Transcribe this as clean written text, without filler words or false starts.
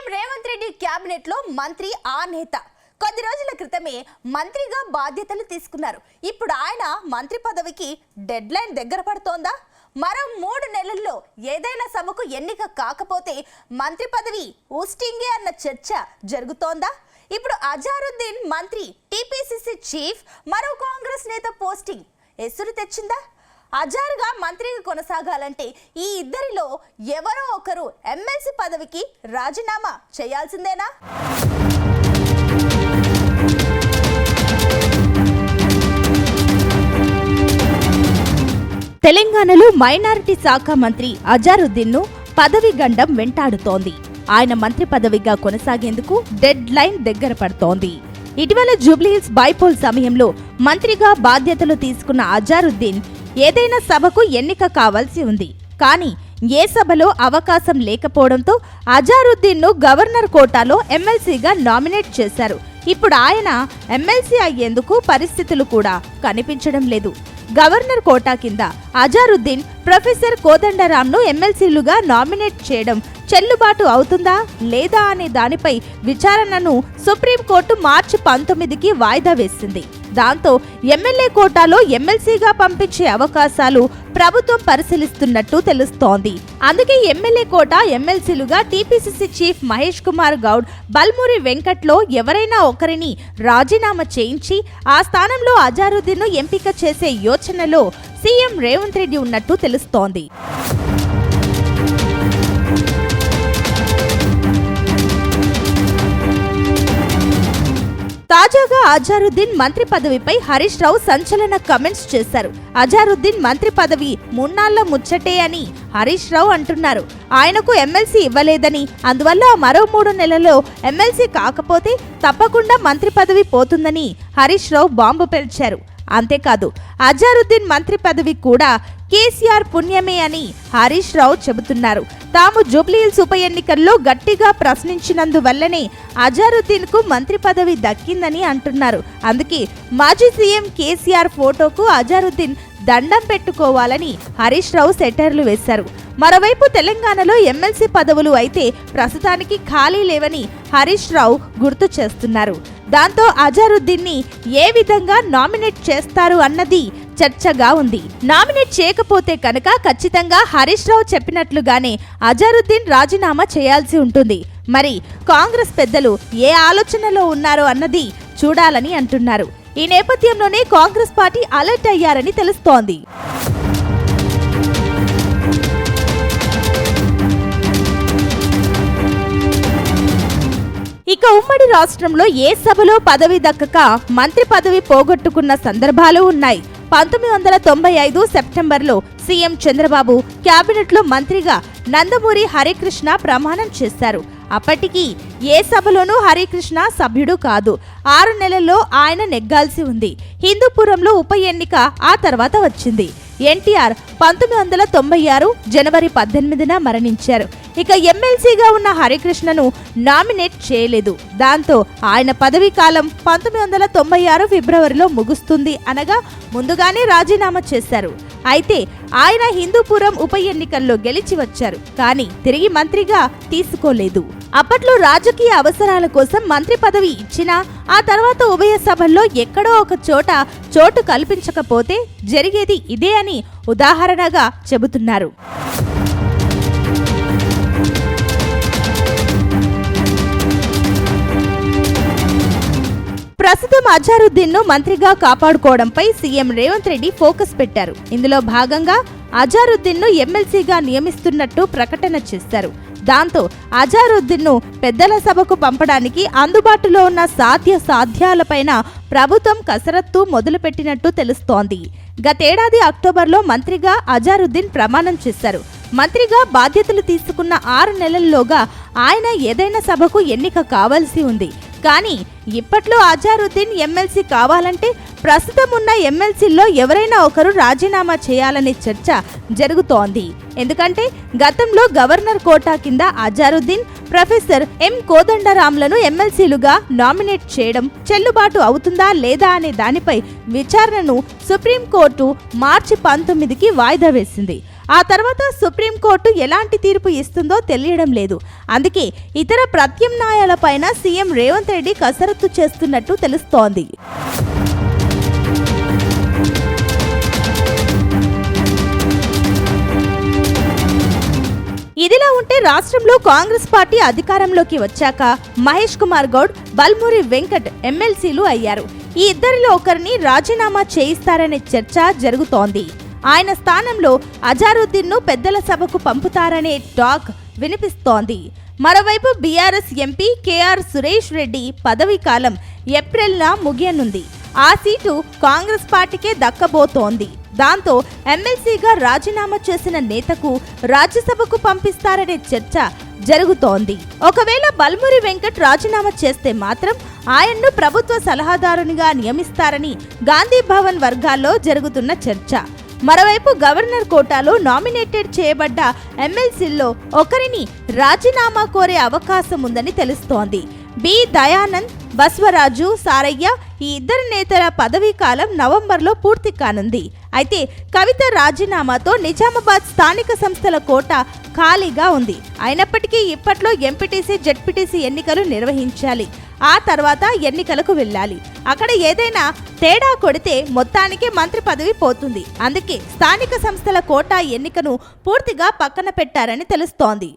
CM Revanth Reddy cabinet లో మంత్రి ఆ నేత కొద్ది రోజుల క్రితమే మంత్రిగా బాధ్యతలు తీసుకున్నారు. ఇప్పుడు ఆయన మంత్రి పదవికి డెడ్ లైన్ దగ్గర పడుతోందా? మరో 3 నెలల్లో ఏదైనా సభకు ఎన్నిక కాకపోతే మంత్రి పదవి ఊస్టింగే అన్న చర్చ జరుగుతోందా? ఇప్పుడు అజారుద్దీన్ మంత్రి టీపీసీసీ చీఫ్ మరో కాంగ్రెస్ నేత పోస్టింగ్ ఎసురు తెచ్చిందా? అజారుగా మంత్రిగా కొనసాగాలంటే ఈ ఇద్దరిలో ఎవరో ఒకరు ఎమ్మెల్సీ పదవికి రాజీనామా చేయాల్సిందేనా? తెలంగాణలో మైనారిటీ శాఖ మంత్రి అజారుద్దీన్ ను పదవి గండం వెంటాడుతోంది. ఆయన మంత్రి పదవిగా కొనసాగేందుకు డెడ్ లైన్ దగ్గర పడుతోంది. ఇటీవల జూబ్లీహిల్స్ బైపోల్ సమయంలో మంత్రిగా బాధ్యతలు తీసుకున్న అజారుద్దీన్ ఏదైనా సభకు ఎన్నిక కావాల్సి ఉంది. కానీ ఏ సభలో అవకాశం లేకపోవడంతో అజారుద్దీన్ ను గవర్నర్ కోటాలో ఎమ్మెల్సీగా నామినేట్ చేశారు. ఇప్పుడు ఆయన ఎమ్మెల్సీ అయ్యేందుకు పరిస్థితులు కూడా కనిపించడం లేదు. గవర్నర్ కోటా కింద అజారుద్దీన్, ప్రొఫెసర్ కోదండరాంను ఎమ్మెల్సీలుగా నామినేట్ చేయడం చెల్లుబాటు అవుతుందా లేదా అనే దానిపై విచారణను సుప్రీంకోర్టు మార్చి 19కి వాయిదా వేసింది. దాంతో ఎమ్మెల్యే కోటాలో ఎమ్మెల్సీగా పంపించే అవకాశాలు ప్రభుత్వం పరిశీలిస్తున్నట్టు తెలుస్తోంది. అందుకే ఎమ్మెల్యే కోటా ఎమ్మెల్సీలుగా టీపీసీసీ చీఫ్ మహేష్ కుమార్ గౌడ్, బల్మూరి వెంకట్లో ఎవరైనా ఒకరిని రాజీనామా చేయించి ఆ స్థానంలో అజారుద్దీన్ ను ఎంపిక చేసే యోచనలో సీఎం రేవంత్ రెడ్డి ఉన్నట్టు తెలుస్తోంది. తాజాగా అజారుద్దీన్ మంత్రి పదవిపై హరీష్ రావు సంచలన కమెంట్స్ చేశారు. అజారుద్దీన్ మంత్రి పదవి మున్నాళ్ల ముచ్చటే అని హరీష్ రావు అంటున్నారు. ఆయనకు ఎమ్మెల్సీ ఇవ్వలేదని, అందువల్ల మరో 3 నెలల్లో ఎమ్మెల్సీ కాకపోతే తప్పకుండా మంత్రి పదవి పోతుందని హరీష్ రావు బాంబు పేల్చారు. అంతేకాదు, అజారుద్దీన్ మంత్రి పదవి కూడా కేసీఆర్ పుణ్యమే అని హరీష్ రావు చెబుతున్నారు. తాము జూబ్లీహిల్స్ ఉప ఎన్నికల్లో గట్టిగా ప్రశ్నించినందువల్లనే అజారుద్దీన్ కు మంత్రి పదవి దక్కిందని అంటున్నారు. అందుకే మాజీ సీఎం కేసీఆర్ ఫోటోకు అజారుద్దీన్ దండం పెట్టుకోవాలని హరీష్ రావు సెటర్లు వేశారు. మరోవైపు తెలంగాణలో ఎమ్మెల్సీ పదవులు అయితే ప్రస్తుతానికి ఖాళీ లేవని హరీష్ రావు గుర్తు చేస్తున్నారు. దాంతో అజారుద్దీన్ ని ఏ విధంగా నామినేట్ చేస్తారు అన్నది చర్చగా ఉంది. నామినేట్ చేయకపోతే కనుక ఖచ్చితంగా హరీష్ రావు చెప్పినట్లుగానే అజారుద్దీన్ రాజీనామా చేయాల్సి ఉంటుంది. మరి కాంగ్రెస్ పెద్దలు ఏ ఆలోచనలో ఉన్నారో అన్నది చూడాలని అంటున్నారు. ఈ నేపథ్యంలోనే కాంగ్రెస్ పార్టీ అలర్ట్ అయ్యారని తెలుస్తోంది. ఇక ఉమ్మడి రాష్ట్రంలో ఏ సభలో పదవి దక్కక మంత్రి పదవి పోగొట్టుకున్న సందర్భాలు ఉన్నాయి. 1995 సెప్టెంబర్లో సీఎం చంద్రబాబు క్యాబినెట్లో మంత్రిగా నందమూరి హరికృష్ణ ప్రమాణం చేశారు. అప్పటికి ఏ సభలోనూ హరికృష్ణ సభ్యుడు కాదు. 6 నెలల్లో ఆయన నెగ్గాల్సి ఉంది. హిందూపురంలో ఉప ఎన్నిక ఆ తర్వాత వచ్చింది. ఎన్టీఆర్ 1996 జనవరి 18న మరణించారు. ఇక ఎమ్మెల్సీగా ఉన్న హరికృష్ణను నామినేట్ చేయలేదు. దాంతో ఆయన పదవీ కాలం 1996 ఫిబ్రవరిలో ముగుస్తుంది అనగా ముందుగానే రాజీనామా చేశారు. అయితే ఆయన హిందూపురం ఉప ఎన్నికల్లో గెలిచి వచ్చారు. కానీ తిరిగి మంత్రిగా తీసుకోలేదు. అప్పట్లో రాజకీయ అవసరాల కోసం మంత్రి పదవి ఇచ్చినా ఆ తర్వాత ఉభయ సభల్లో ఎక్కడో ఒక చోటు కల్పించకపోతే జరిగేది ఇదే అని ఉదాహరణగా చెబుతున్నారు. ప్రస్తుతం అజారుద్దీన్ ను మంత్రిగా కాపాడుకోవడంపై సీఎం రేవంత్ రెడ్డి ఫోకస్ పెట్టారు. ఇందులో భాగంగా అజారుద్దీన్ ను ఎమ్మెల్సీగా నియమిస్తున్నట్టు ప్రకటన చేశారు. దాంతో అజారుద్దీన్ ను పెద్దల సభకు పంపడానికి అందుబాటులో ఉన్న సాధ్యాలపైన ప్రభుత్వం కసరత్తు మొదలుపెట్టినట్టు తెలుస్తోంది. గతేడాది అక్టోబర్లో మంత్రిగా అజారుద్దీన్ ప్రమాణం చేశారు. మంత్రిగా బాధ్యతలు తీసుకున్న 6 నెలల్లోగా ఆయన ఏదైనా సభకు ఎన్నిక కావాల్సి ఉంది. కానీ ఇప్పట్లో అజారుద్దీన్ ఎమ్మెల్సీ కావాలంటే ప్రస్తుతం ఉన్న ఎమ్మెల్సీల్లో ఎవరైనా ఒకరు రాజీనామా చేయాలనే చర్చ జరుగుతోంది. ఎందుకంటే గతంలో గవర్నర్ కోటా కింద అజారుద్దీన్, ప్రొఫెసర్ కోదండరాంలను ఎమ్మెల్సీలుగా నామినేట్ చేయడం చెల్లుబాటు అవుతుందా లేదా అనే దానిపై విచారణను సుప్రీంకోర్టు మార్చి 19కి వాయిదా వేసింది. ఆ తర్వాత సుప్రీంకోర్టు ఎలాంటి తీర్పు ఇస్తుందో తెలియడం లేదు. అందుకే ఇతర ప్రత్యామ్నాయాలపైన సీఎం రేవంత్ రెడ్డి కసరత్తు చేస్తున్నట్టు తెలుస్తోంది. ఇదిలా ఉంటే రాష్ట్రంలో కాంగ్రెస్ పార్టీ అధికారంలోకి వచ్చాక మహేష్ కుమార్ గౌడ్, బల్మూరి వెంకట్ ఎమ్మెల్సీలు అయ్యారు. ఈ ఇద్దరిలో ఒకరిని రాజీనామా చేయిస్తారనే చర్చ జరుగుతోంది. ఆయన స్థానంలో అజారుద్దీన్ ను పెద్దల సభకు పంపుతారనే టాక్ వినిపిస్తోంది. మరోవైపు BRS MP KR Suresh Reddy పదవీ కాలం ఏప్రిల్న ముగియనుంది. ఆ సీటు కాంగ్రెస్ పార్టీకే దక్కబోతోంది. దాంతో ఎమ్మెల్సీగా రాజీనామా చేసిన నేతకు రాజ్యసభకు పంపిస్తారనే చర్చ జరుగుతోంది. ఒకవేళ బల్మూరి వెంకట్ రాజీనామా చేస్తే మాత్రం ఆయన్ను ప్రభుత్వ సలహాదారునిగా నియమిస్తారని గాంధీ భవన్ వర్గాల్లో జరుగుతున్న చర్చ. మరోవైపు గవర్నర్ కోటాలో నామినేటెడ్ చేయబడ్డ ఎమ్మెల్సీల్లో ఒకరిని రాజీనామా కోరే అవకాశం ఉందని తెలుస్తోంది. బి దయానంద్, బస్వరాజు సారయ్య ఈ ఇద్దరు నేతల పదవీ కాలం నవంబర్లో పూర్తి కానుంది. అయితే కవిత రాజీనామాతో నిజామాబాద్ స్థానిక సంస్థల కోట ఖాళీగా ఉంది. అయినప్పటికీ ఇప్పట్లో ఎంపీటీసీ, జెడ్పీటీసీ ఎన్నికలు నిర్వహించాలి. ఆ తర్వాత ఎన్నికలకు వెళ్ళాలి. అక్కడ ఏదైనా తేడా కొడితే మొత్తానికి మంత్రి పదవి పోతుంది. అందుకే స్థానిక సంస్థల కోటా ఎన్నికను పూర్తిగా పక్కన పెట్టారని తెలుస్తోంది.